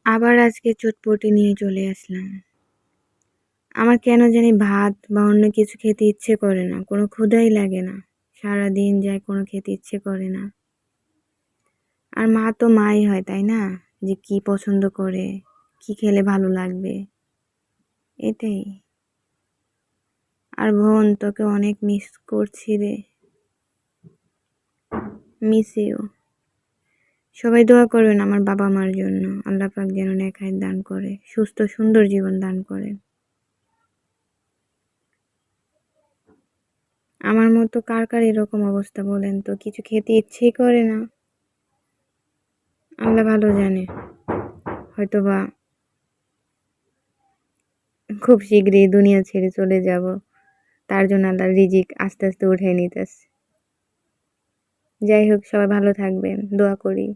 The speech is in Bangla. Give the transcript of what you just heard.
আবার আজকে চটপটি নিয়ে চলে আসলাম। আমার কেন জানি ভাত বা অন্য কিছু খেতে ইচ্ছে করে না, কোনো ক্ষুধাই লাগে না। সারাদিন যায় কোনো খেতে ইচ্ছে করে না। আর মা তো মাই হয়, তাই না? যে কি পছন্দ করে, কি খেলে ভালো লাগবে, এটাই। আর বোন, তোকে অনেক মিস করছি রে। Miss you. সবাই দোয়া করবেন আমার বাবা মার জন্য। আল্লাহ পাক যেন নেক হায়াত দান করে, সুস্থ সুন্দর জীবন দান করেন। আমার মতো কার কার এরকম অবস্থা বলেন তো, কিছু খেতে ইচ্ছেই করে না। আল্লাহ ভালো জানে, হয়তোবা খুব শীঘ্রই দুনিয়া ছেড়ে চলে যাব। তার জন্য আল্লাহ রিজিক আস্তে আস্তে উঠিয়ে নিতেছে। যাই হোক, সবাই ভালো থাকবেন, দোয়া করি।